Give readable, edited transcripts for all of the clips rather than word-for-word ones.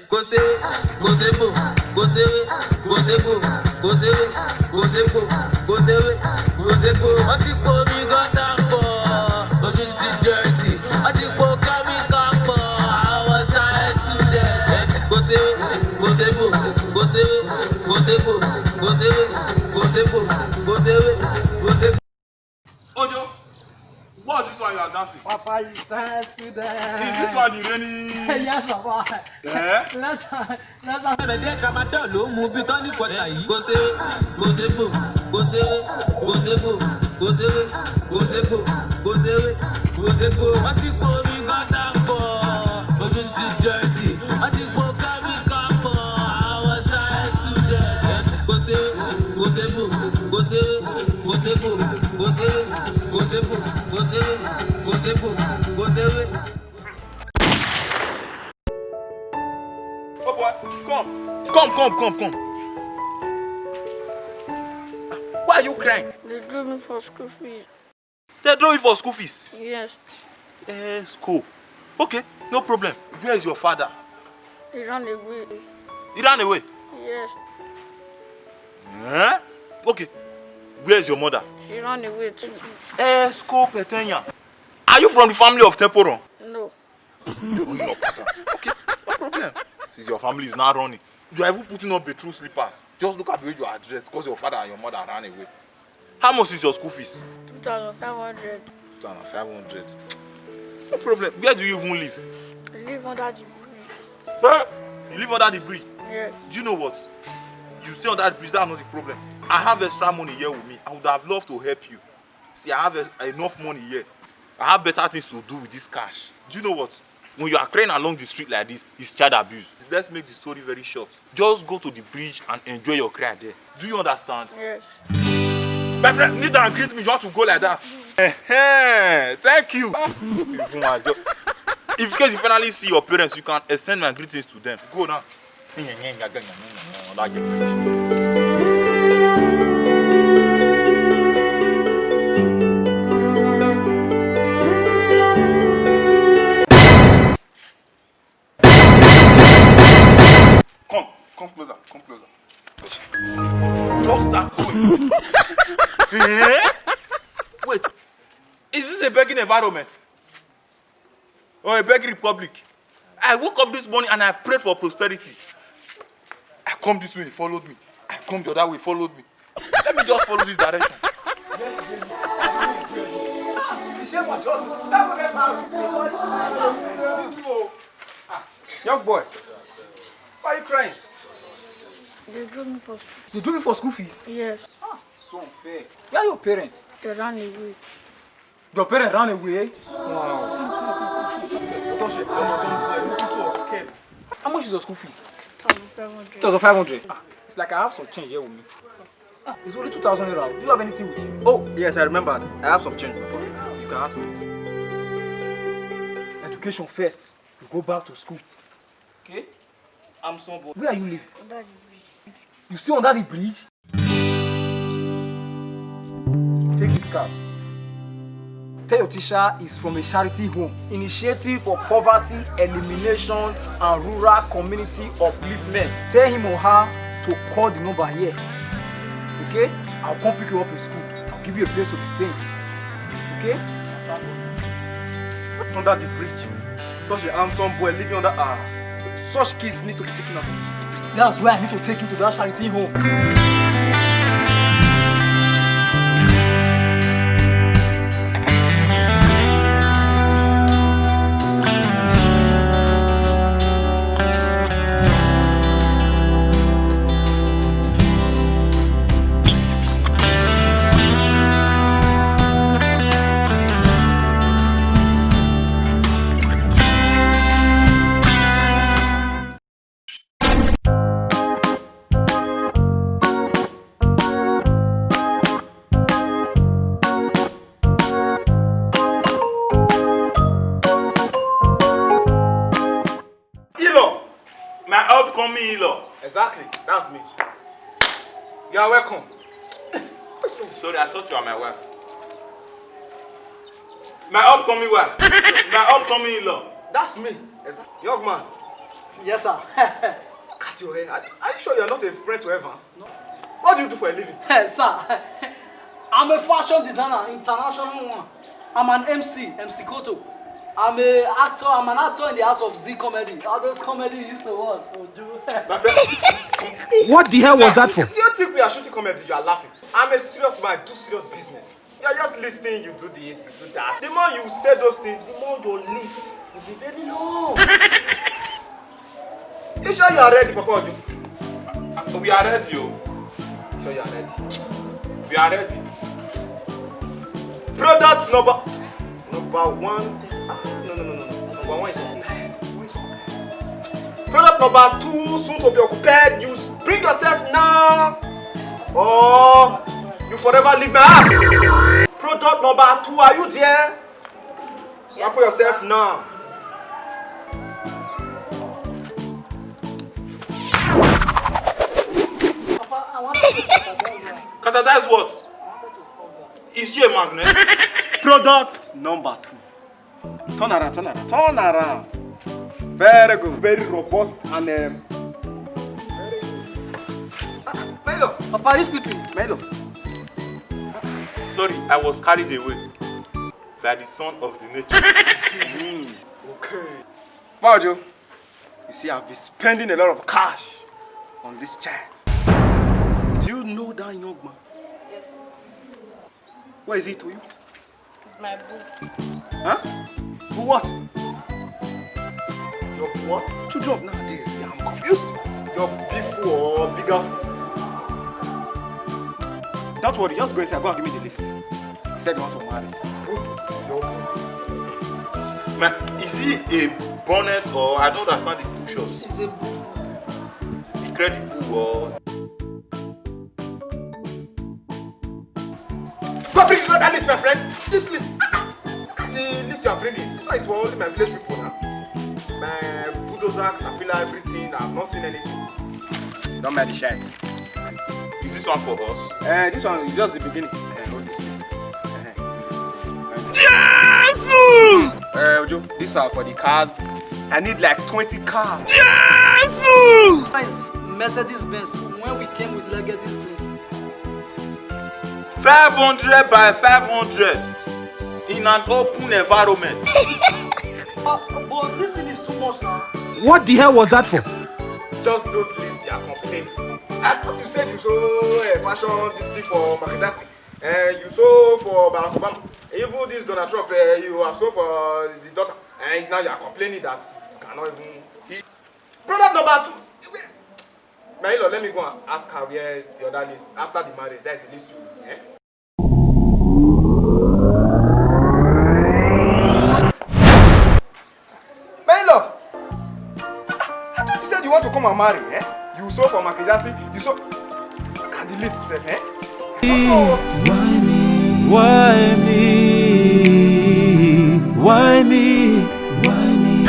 Kose, kosebo, kosewe, kosebo, kosewe, kosebo, kosewe, kosebo. Wọ́n ti po mi gọ́tà pọ̀, ojú ti dirty. Wọ́n ti po kẹ́míkà pọ̀, àwọn science student. Kosewe, kosebo, kosewe, kosebo, kosewe, kosebo, kosewe, kosebo. Ojo, what's this one you are dancing? Papa, you science student. Is this one the rainy? Yes, Papa. Let's Ẹ̀rẹ̀dẹ̀ tramadol ló mú bí tọ́ní kọta yìí. Kosebe, kosebo, kosewe, kosebo, kosewe, kosebo, kosewe, kosebo. Wọ́n ti po omi gọ́tà pọ̀, ojú ti dirty. Wọ́n ti po kẹ́míkà pọ̀, àwọn science student. Kosewe, kosebo, kosewe, kosebo, kosewe, kosebo, kosewe, kosebo, kosewe. Oh boy, come. Why are you crying? They drew me for school fees. They draw you for school fees. Yes. School. Okay, no problem. Where is your father? He ran away. He ran away. Yes. Okay. Where is your mother? She ran away too. School Petenya. Are you from the family of Temporon? No. Okay, no problem. Since your family is not running, you are even putting on true slippers. Just look at the way you are dressed because your father and your mother ran away. How much is your school fees? 2,500. 2,500. No problem. Where do you even live? I live under the bridge. Huh? You live under the bridge? Yes. Do you know what? You stay under the bridge, that's not the problem. I have extra money here with me. I would have loved to help you. See, I have enough money here. I have better things to do with this cash. Do you know what? When you are crying along the street like this, it's child abuse. Let's make the story very short. Just go to the bridge and enjoy your cry there. Do you understand? Yes. My friend, need and greet me. You want to go like that? Thank you. If in case you finally see your parents, you can extend my greetings to them. Go now. Come closer. Just start going. Wait, is this a begging environment? Or a begging republic? I woke up this morning and I prayed for prosperity. I come this way, he followed me. I come the other way, he followed me. Let me just follow this direction. Young boy, why are you crying? They drew me for school. You do it for school fees? Yes. So unfair. Where are your parents? They ran away. Your parents ran away? How much is your school fees? 2,500. 2,500. It's like I have some change here with me. It's only 2,000 naira. Do you have anything with you? Oh, yes, I remembered. I have some change in my pocket. You can have it. Education first. You go back to school. Okay? I'm somebody. Where are you living? Under the bridge. You stay under the bridge? Take this card. Tell your teacher it's from a charity home. Initiative for Poverty Elimination and Rural Community Upliftment. Tell him or her to call the number here. Okay? I'll come pick you up in school. I'll give you a place to be staying. Okay? Under the bridge. Such a handsome boy living under such kids need to be taken out of the street. That's why I need to take you to that charity home. upcoming in-law. Exactly, that's me. You are welcome. Sorry, I thought you are my wife. My upcoming wife. My upcoming in-law. That's me. Young man. Yes, sir. Look at your hair. Are you sure you're not a friend to Evans? No. What do you do for a living? Sir, I'm a fashion designer, international one. I'm an MC Koto. I'm an actor in the house of Z comedy. All those comedy you used to watch. My friend, What the hell was that for? do you think we are shooting comedy? You are laughing. I'm a serious man, do serious business. You are just listening, you do this, you do that. The more you say those things, the more your list will be very long. You sure you are ready, Papa Ojo? We are ready, yo. Sure you are ready? We are ready. Product number one. No. Number one is occupied. Product number two, soon to be occupied. You bring yourself now, or you forever leave my house. Product number two, are you there? Sample yourself now. Papa, I want to Catatonize what? Is she a magnet? Product number two. Turn around. Very good. Very robust and very good. Milo. Papa, are you sleeping? Milo. Sorry, I was carried away by the son of the nature. Okay. Majo, you see, I've been spending a lot of cash on this child. Do you know that young man? Yes. What is he to you? It's my book. Huh? Who what? Your what? Children nowadays, yeah, I'm confused. Your big fool or bigger fool? Don't worry, just go inside, go and give me the list. He said he wants to marry. Man, is he a bonnet or I don't understand the pushers? It's a book. Incredible or Go bring that list, my friend. This list. Look at the list you are bringing. This one is for only my village people now. My bulldozer, caterpillar, everything. I've not seen anything. Don't mind the shine. is this one for us? This one is just the beginning. Hold this list. Jesus! Ojo, these are for the cars. I need like 20 cars. Jesus! It's Mercedes-Benz. When we came with Mercedes-Benz. 500 by 500 in an open environment. But this thing is too much now. What the hell was that for? Just those lists they are complaining. I thought you said you saw fashion this thing for Michael Jackson. You saw for Barack Obama. Even this Donald Trump, you have sold for the daughter. And now you are complaining that you cannot even. Product number 2. Mailo, let me go and ask her where the other list after the marriage. That is the list you. Mailo, I thought you said you want to come and marry, You saw for Michael Jackson, you saw. Look at the list, Why me? Why me? Why me? Why me?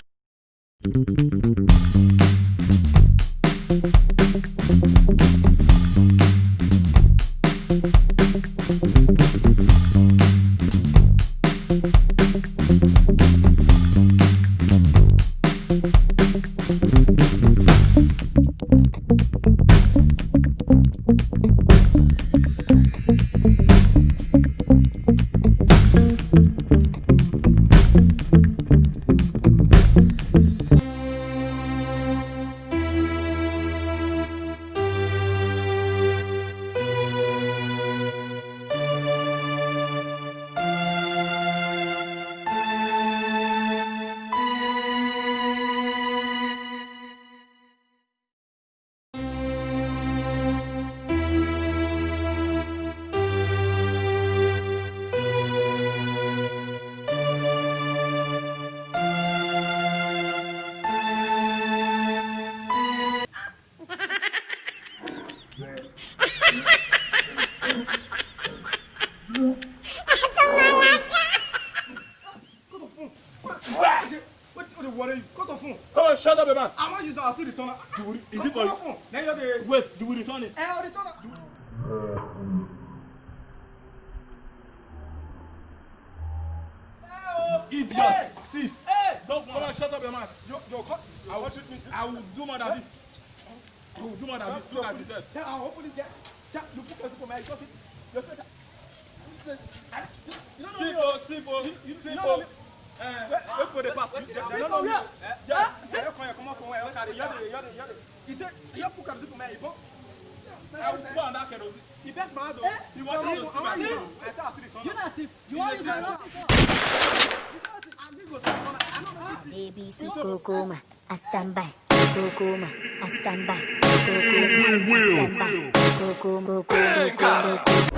Oh, shut up, man. I want to use our city returner. Is it for you? Then you wait, do we return it? I'll return it. Idiot. Thief. Don't come on, shut up your mouth. I will do more than this. I will do more than this. Look at this. I'll open this gate. You put your people, man. You just sit. You just sit. Tipo. Wait for the pass. They don't know me. Yes. Come on from where? He said, you put your people, man. I will go on that kerosene. He bet my door. He wanted to see my name. I thought I see the You're not thief. You are not ABC Kokoma, I stand by. Kokoma, I stand by. Kokoma, I stand by. Kokoma, Kokoma.